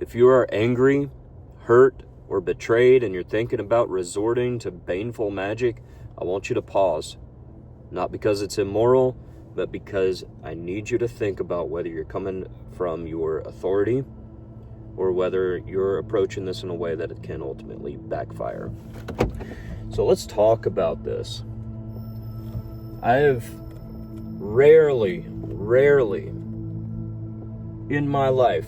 If you are angry, hurt, or betrayed and you're thinking about resorting to Baneful Magick, I want you to pause. Not because it's immoral, but because I need you to think about whether you're coming from your authority or whether you're approaching this in a way that it can ultimately backfire. So let's talk about this. I have rarely in my life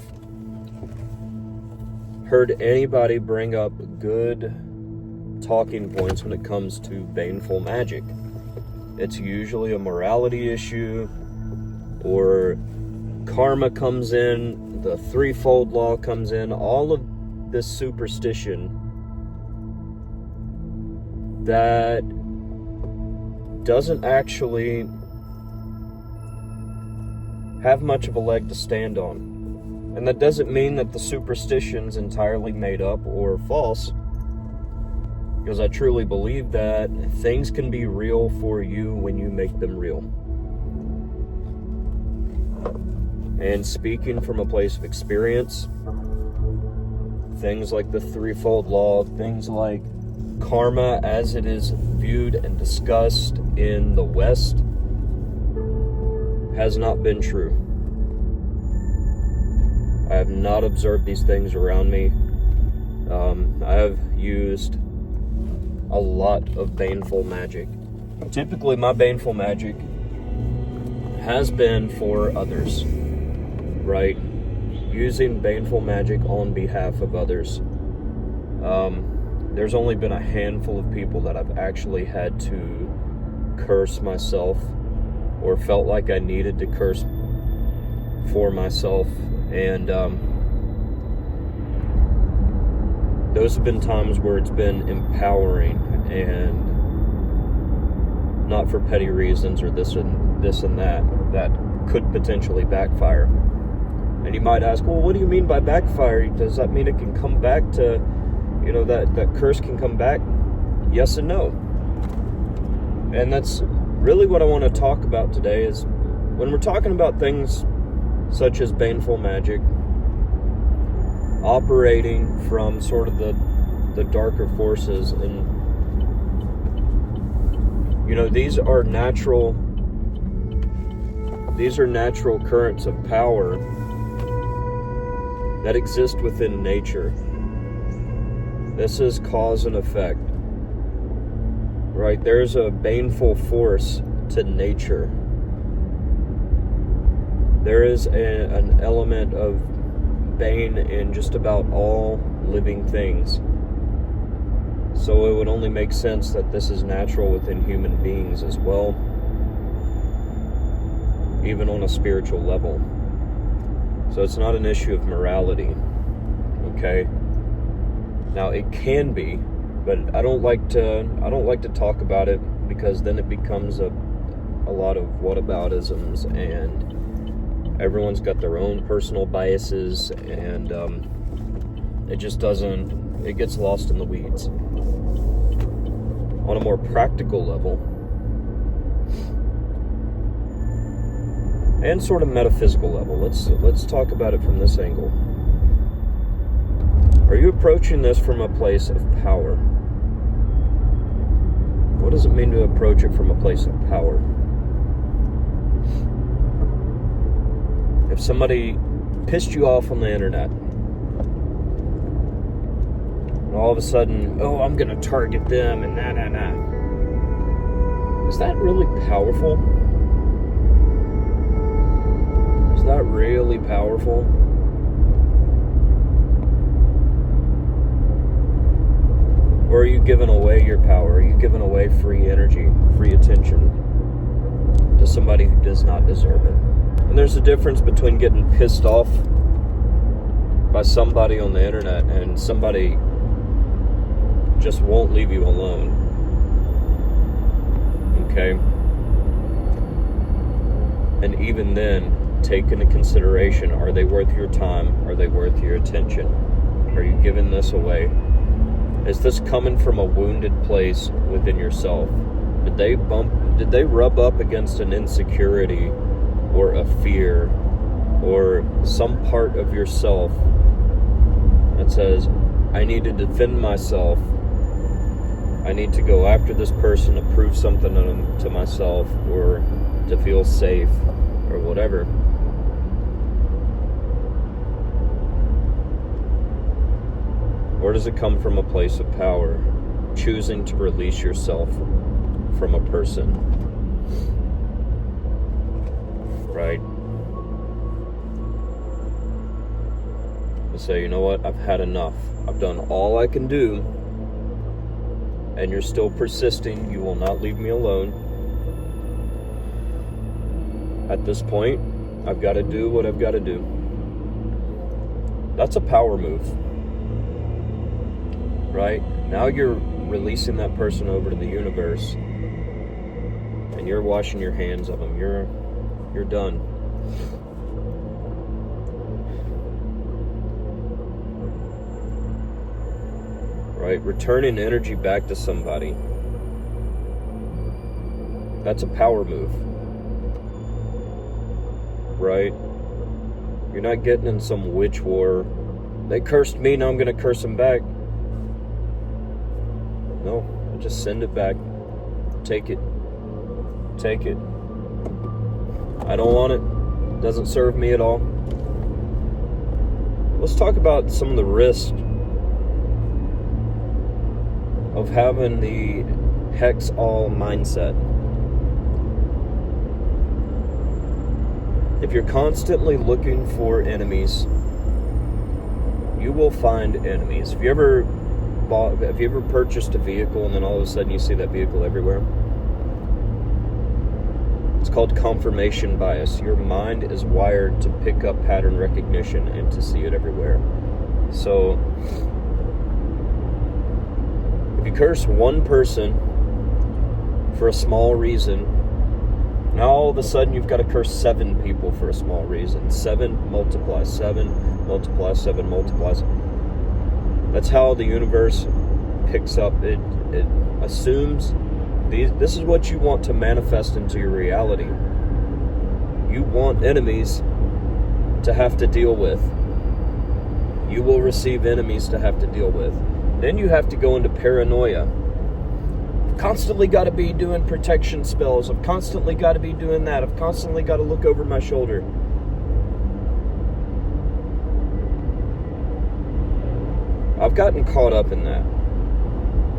heard anybody bring up good talking points when it comes to Baneful Magick. It's usually a morality issue, or karma comes in, the threefold law comes in, all of this superstition that doesn't actually have much of a leg to stand on. And that doesn't mean that the superstition's entirely made up or false, because I truly believe that things can be real for you when you make them real. And speaking from a place of experience, things like the threefold law, things like karma as it is viewed and discussed in the West, has not been true. I have not observed these things around me. I have used a lot of Baneful Magick. Typically, my Baneful Magick has been for others, right? Using Baneful Magick on behalf of others. There's only been a handful of people that I've actually had to curse myself or felt like I needed to curse for myself. And those have been times where it's been empowering and not for petty reasons or this and that could potentially backfire. And you might ask, well, what do you mean by backfire? Does that mean it can come back to, that curse can come back? Yes and no. And that's really what I want to talk about today, is when we're talking about things such as Baneful Magick, operating from sort of the darker forces, and these are natural currents of power that exist within nature. This is cause and effect, right? There's a baneful force to nature. There is an element of bane in just about all living things. So it would only make sense that this is natural within human beings as well, even on a spiritual level. So it's not an issue of morality, okay? Now it can be, but I don't like to talk about it, because then it becomes a lot of whataboutisms, and everyone's got their own personal biases, and it gets lost in the weeds. On a more practical level, and sort of metaphysical level, let's talk about it from this angle. Are you approaching this from a place of power? What does it mean to approach it from a place of power? If somebody pissed you off on the internet, and all of a sudden, I'm going to target them, and nah. Is that really powerful? Is that really powerful? Or are you giving away your power? Are you giving away free energy, free attention to somebody who does not deserve it? And there's a difference between getting pissed off by somebody on the internet and somebody just won't leave you alone. Okay? And even then, take into consideration, are they worth your time? Are they worth your attention? Are you giving this away? Is this coming from a wounded place within yourself? Did they rub up against an insecurity or a fear or some part of yourself says, I need to defend myself. I need to go after this person to prove something to myself or to feel safe or whatever. Or does it come from a place of power, choosing to release yourself from a person? Right? And say, you know what, I've had enough. I've done all I can do, and you're still persisting. You will not leave me alone. At this point, I've got to do what I've got to do. That's a power move. Right? Now you're releasing that person over to the universe, and you're washing your hands of them. You're done. Right? Returning energy back to somebody. That's a power move. Right? You're not getting in some witch war. They cursed me, now I'm going to curse them back. No, just send it back. Take it. Take it. I don't want it. Doesn't serve me at all. Let's talk about some of the risks of having the hex all mindset. If you're constantly looking for enemies, you will find enemies. Have you ever purchased a vehicle and then all of a sudden you see that vehicle everywhere? It's called confirmation bias. Your mind is wired to pick up pattern recognition and to see it everywhere. So if you curse one person for a small reason, now all of a sudden you've got to curse 7 people for a small reason. 7 multiplies 7 multiplies 7 multiplies. That's how the universe picks up. It assumes this is what you want to manifest into your reality. You want enemies to have to deal with. You will receive enemies to have to deal with. Then you have to go into paranoia. I've constantly got to be doing protection spells. I've constantly got to be doing that. I've constantly got to look over my shoulder. I've gotten caught up in that.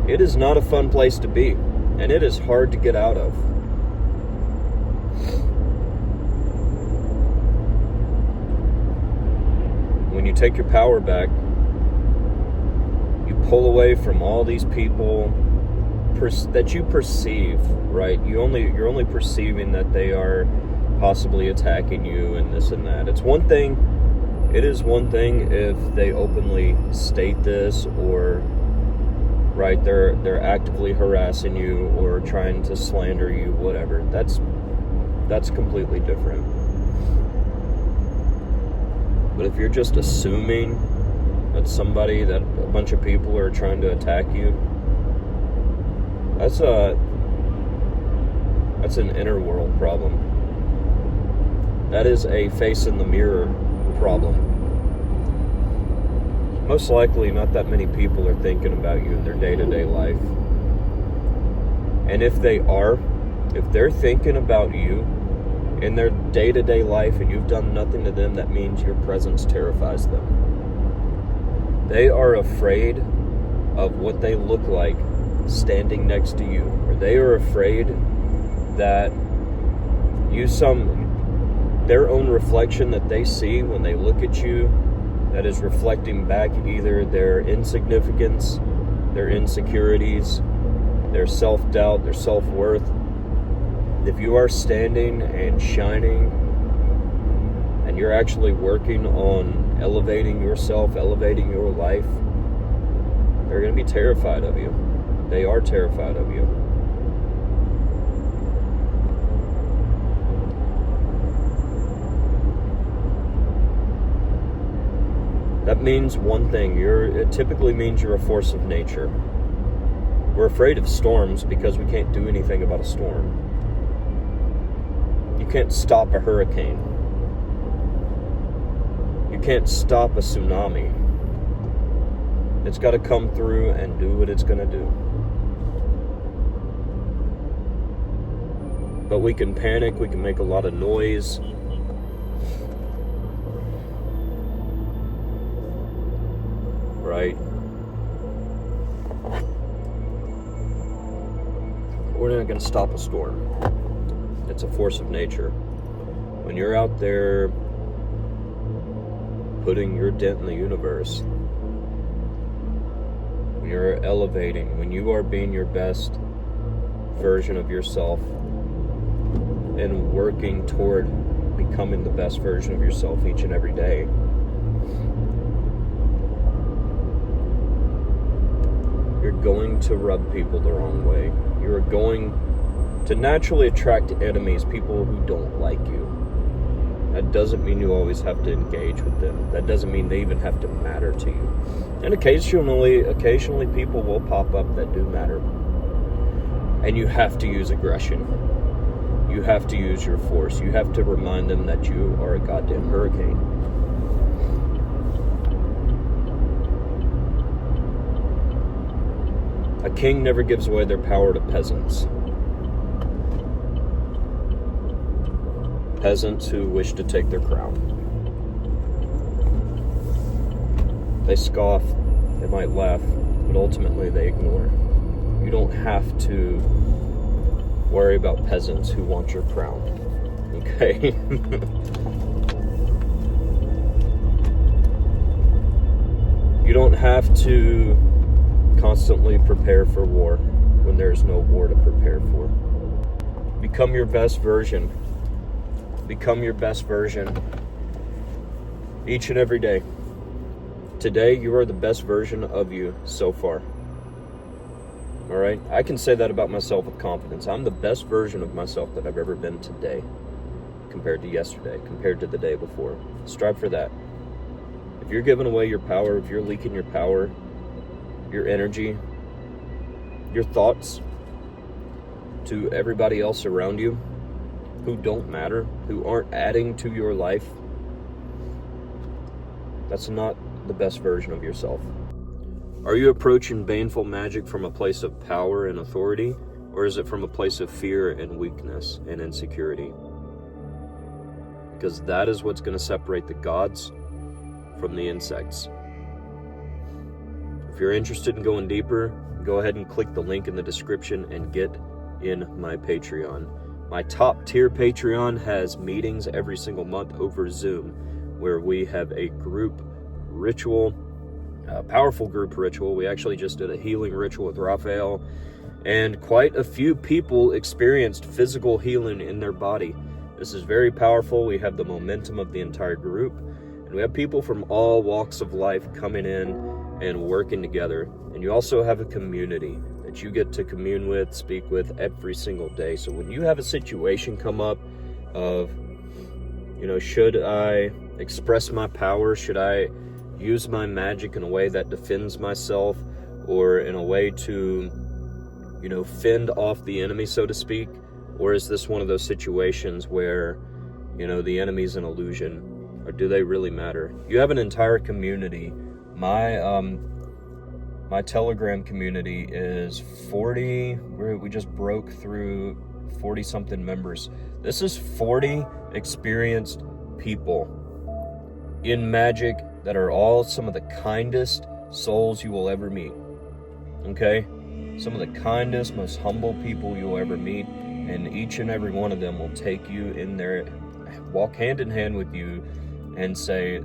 It is not a fun place to be, and it is hard to get out of. When you take your power back, you pull away from all these people that you perceive, right? You're only perceiving that they are possibly attacking you and this and that. It is one thing if they openly state this, or right, they're actively harassing you or trying to slander you, whatever. That's completely different. But if you're just assuming that a bunch of people are trying to attack you, that's an inner world problem. That is a face in the mirror problem. Most likely not that many people are thinking about you in their day-to-day life. And if they're thinking about you in their day-to-day life and you've done nothing to them, that means your presence terrifies them. They are afraid of what they look like standing next to you, or they are afraid that their own reflection that they see when they look at you, that is reflecting back either their insignificance, their insecurities, their self-doubt, their self-worth. If you are standing and shining and you're actually working on elevating yourself, elevating your life, they're going to be terrified of you. They are terrified of you. That means one thing. It typically means you're a force of nature. We're afraid of storms because we can't do anything about a storm. You can't stop a hurricane. You can't stop a tsunami. It's got to come through and do what it's going to do. But we can panic, we can make a lot of noise. Right? We're not going to stop a storm. It's a force of nature. When you're out there putting your dent in the universe, when you're elevating, when you are being your best version of yourself and working toward becoming the best version of yourself each and every day, you're going to rub people the wrong way. You're going to naturally attract enemies, people who don't like you. That doesn't mean you always have to engage with them. That doesn't mean they even have to matter to you. And occasionally people will pop up that do matter. And you have to use aggression. You have to use your force. You have to remind them that you are a goddamn hurricane. A king never gives away their power to peasants. Peasants who wish to take their crown. They scoff, they might laugh, but ultimately they ignore. You don't have to worry about peasants who want your crown. Okay? You don't have to constantly prepare for war when there's no war to prepare for. Become your best version. Become your best version each and every day. Today, you are the best version of you so far. All right? I can say that about myself with confidence. I'm the best version of myself that I've ever been today compared to yesterday, compared to the day before. Strive for that. If you're giving away your power, if you're leaking your power, your energy, your thoughts to everybody else around you who don't matter, who aren't adding to your life, that's not the best version of yourself. Are you approaching Baneful Magick from a place of power and authority, or is it from a place of fear and weakness and insecurity? Because that is what's going to separate the gods from the insects. If you're interested in going deeper, go ahead and click the link in the description and get in my Patreon. My top tier Patreon has meetings every single month over Zoom, where we have a group ritual, a powerful group ritual. We actually just did a healing ritual with Raphael, and quite a few people experienced physical healing in their body. This is very powerful. We have the momentum of the entire group, and we have people from all walks of life coming in and working together. And you also have a community that you get to commune with, speak with every single day. So when you have a situation come up of, should I express my power? Should I use my magic in a way that defends myself, or in a way to, fend off the enemy, so to speak? Or is this one of those situations where, the enemy's an illusion? Or do they really matter? You have an entire community. My Telegram community is 40, we just broke through 40 something members. This is 40 experienced people in magic that are all some of the kindest souls you will ever meet. Okay? Some of the kindest, most humble people you'll ever meet, and each and every one of them will take you in there, walk hand in hand with you, and say,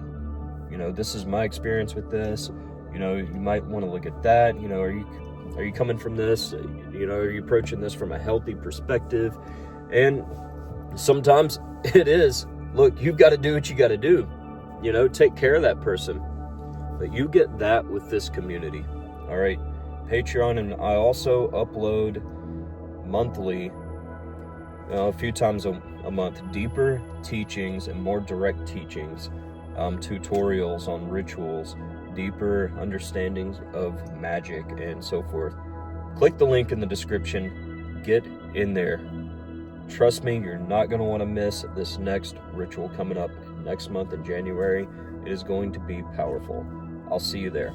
this is my experience with this. You might want to look at that. Are you coming from this? Are you approaching this from a healthy perspective? And sometimes it is, look, you've got to do what you got to do. Take care of that person. But you get that with this community. All right. Patreon, and I also upload monthly, a few times a month, deeper teachings and more direct teachings, tutorials on rituals, deeper understandings of magic, and so forth. Click the link in the description. Get in there. Trust me, you're not going to want to miss this next ritual coming up next month in January. It is going to be powerful. I'll see you there.